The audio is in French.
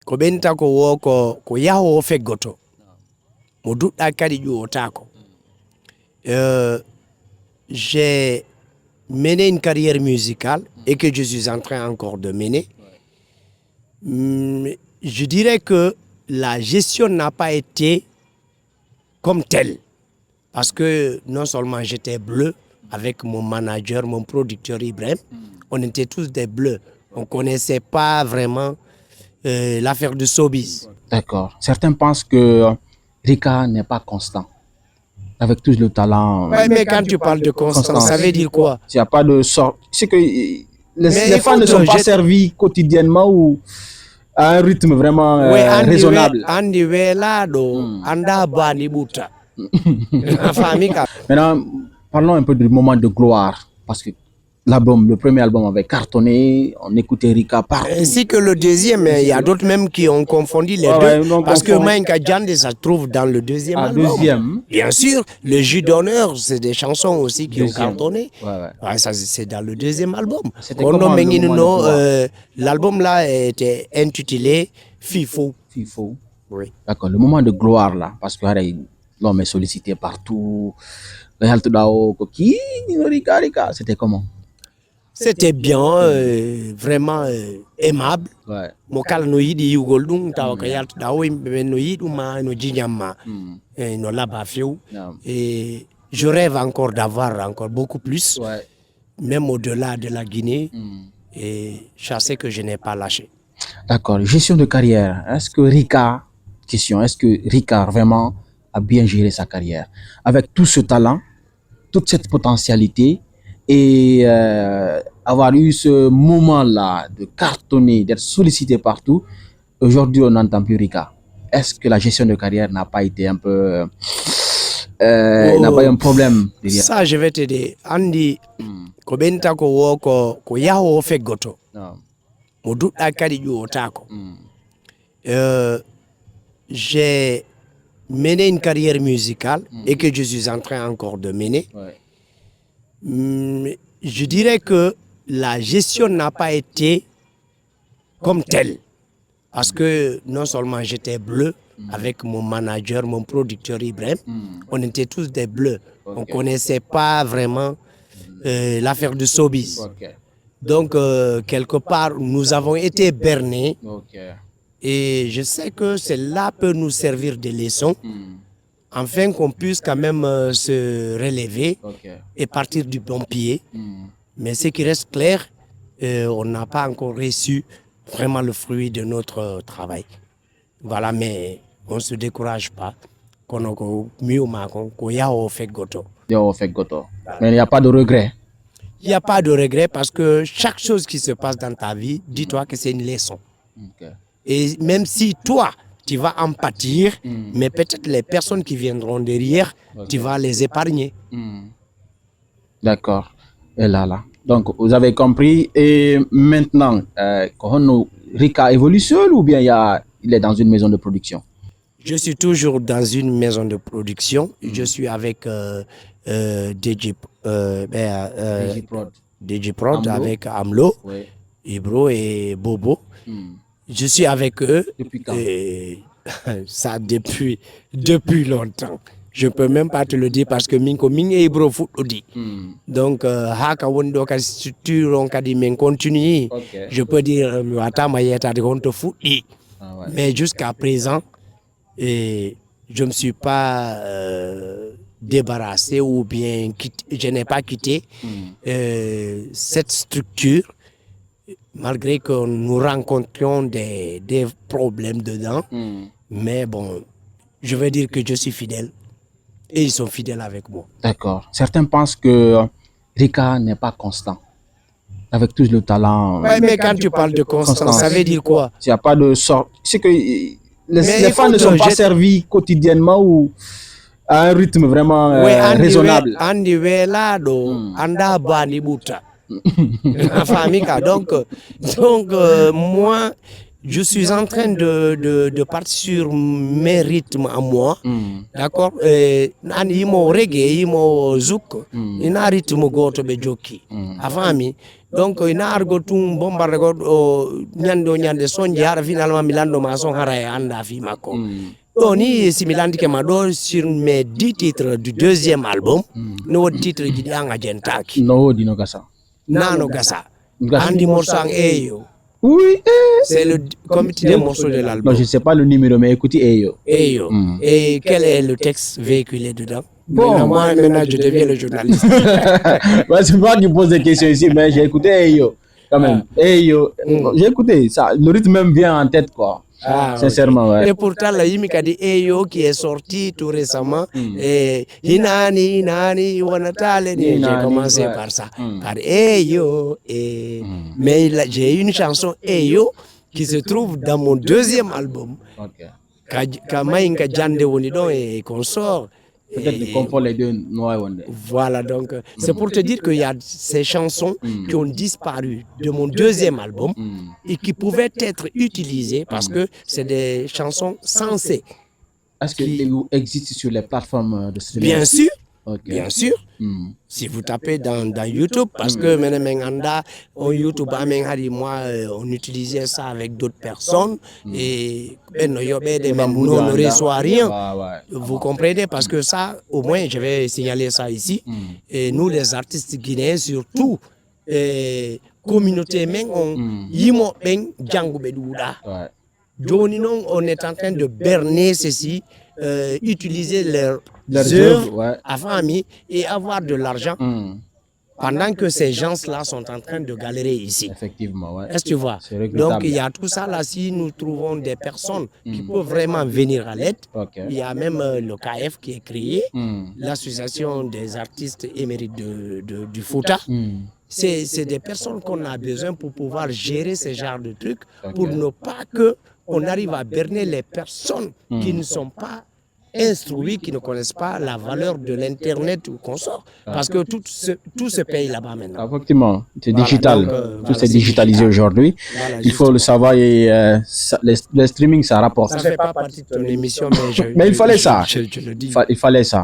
ko benta ko wo ko yaho feggoto mo duɗɗa kadi ƴuwotako. J'ai mené une carrière musicale et que je suis en train encore de mener. Je dirais que la gestion n'a pas été comme telle. Parce que non seulement j'étais bleu avec mon manager, mon producteur Ibrahim, on était tous des bleus. On ne connaissait pas vraiment l'affaire de showbiz. D'accord. Certains pensent que Rika n'est pas constant. Avec tout le talent. Ouais, mais quand tu parles de constance, ça veut dire quoi? Il n'y a pas de sorte. C'est que les fans ne sont pas servis quotidiennement ou à un rythme vraiment raisonnable. Maintenant, parlons un peu du moment de gloire. Parce que le premier album avait cartonné, on écoutait Rika partout. Ainsi que le deuxième, il y a d'autres même qui ont confondu les deux. Parce que Maïnka Djandé, ça se trouve dans le deuxième album. Bien sûr, le jus d'honneur, c'est des chansons aussi qui ont cartonné. Ça, c'est dans le deuxième album. L'album là était intitulé Fifo. Fifo. Oui. D'accord, le moment de gloire là, parce que l'homme est sollicité partout. C'était comment? C'était bien, vraiment aimable. Et je rêve encore d'avoir encore beaucoup plus, même au-delà de la Guinée. Et je sais que je n'ai pas lâché. D'accord, gestion de carrière. Est-ce que Rika vraiment a bien géré sa carrière? Avec tout ce talent, toute cette potentialité, et avoir eu ce moment-là de cartonner, d'être sollicité partout, aujourd'hui on n'entend plus Rika. Est-ce que la gestion de carrière n'a pas été un peu... n'a pas eu un problème derrière? Ça, je vais t'aider. Andy, ko benta ko wo ko yaho feggoto mo duɗɗa kadi ƴuwotako. J'ai mené une carrière musicale et que je suis en train encore de mener. Je dirais que la gestion n'a pas été comme telle. Parce que non seulement j'étais bleu avec mon manager, mon producteur Ibrahim, on était tous des bleus. On ne connaissait pas vraiment l'affaire de showbiz. Donc, quelque part, nous avons été bernés. Et je sais que cela peut nous servir de leçon, afin qu'on puisse quand même se relever et partir du bon pied. Mais ce qui reste clair, on n'a pas encore reçu vraiment le fruit de notre travail. Voilà, mais on ne se décourage pas. Mais il n'y a pas de regret. Il n'y a pas de regret parce que chaque chose qui se passe dans ta vie, dis-toi que c'est une leçon. Et même si toi, tu vas en pâtir, mais peut-être les personnes qui viendront derrière, tu vas les épargner. D'accord. Et là. Donc, vous avez compris. Et maintenant, Rika évolue seul ou bien il est dans une maison de production? Je suis toujours dans une maison de production. Je suis avec Digiprod avec Amlo, Ibro et Bobo. Je suis avec eux. Depuis quand? Ça depuis longtemps. Je ne peux même pas te le dire parce que Minko Ming et Ibro foot odi. Donc haka wondo ka structure on ka di men continue. Je peux dire wata mayeta de honto foot. Mais jusqu'à présent je ne me suis pas débarrassé ou bien je n'ai pas quitté cette structure. Malgré que nous rencontrions des problèmes dedans, mais bon, je veux dire que je suis fidèle et ils sont fidèles avec moi. D'accord. Certains pensent que Rika n'est pas constant. Avec tout le talent. Ouais, mais quand tu parles de constance, ça veut dire quoi? Il n'y a pas de sorte. C'est que les fans ne sont pas servis quotidiennement ou à un rythme vraiment raisonnable. Donc moi, je suis en train de partir sur mes rythmes à moi. D'accord? Nan imo reggae, imo zouk, ina rythme goto be joki. Afami. Donc ina argo tum bombarde go nyande sonji har finalement milando ma son hara e anda fi mako. Ni similandi ke mado sur mes 10 titres du deuxième album, no titre gidi anga jentaki. No dino gasa. Nano gasa. Andi Morsang Eyo. Oui, c'est le comité des morceaux de l'album. Non, je ne sais pas le numéro, mais écoutez Eyo. Eyo. Et quel est le texte véhiculé dedans? Bon, maintenant, je deviens le journaliste. C'est moi qui pose des questions ici, mais j'ai écouté Eyo. Quand même. Eyo. J'ai écouté ça. Le rythme même vient en tête, quoi. Sincèrement, ouais. Et pourtant, la Yimika dit Eyo qui est sorti tout récemment. Et Hinani, Wanatale. J'ai commencé par ça. Par Eyo. Mais j'ai une chanson Eyo qui se trouve dans mon deuxième album. Kamainka Jande Wonidon et consort. Peut-être qu'on confond les deux. Voilà, donc c'est pour te dire qu'il y a ces chansons qui ont disparu de mon deuxième album et qui pouvaient être utilisées parce que c'est des chansons sensées. Est-ce qu'elles existent sur les plateformes de streaming? Bien sûr. Okay. Bien sûr, si vous tapez dans YouTube, parce que maintenant, en YouTube, moi, on utilisait ça avec d'autres personnes et on ne reçoit rien. Vous comprenez? Parce que ça, au moins, je vais signaler ça ici. Et nous, les artistes guinéens, surtout, communauté, on est en train de berner ceci, utiliser leurs œuvres avant et avoir de l'argent pendant que ces gens-là sont en train de galérer ici. Effectivement, ouais. Est-ce que tu vois? Donc il y a tout ça là, si nous trouvons des personnes qui peuvent vraiment venir à l'aide, il y a même le KF qui est créé, l'association des artistes émérites du Fouta. C'est des personnes qu'on a besoin pour pouvoir gérer ce genre de trucs, pour ne pas qu'on arrive à berner les personnes qui ne sont pas instruits, qui ne connaissent pas la valeur de l'Internet ou qu'on sort. Parce que tout se paye là-bas maintenant. Effectivement, c'est digital. Tout c'est digitalisé aujourd'hui. Voilà, il faut le savoir et le streaming, ça rapporte. Ça ne fait pas partie de ton émission, mais mais il fallait ça. Je le dis. Il fallait ça.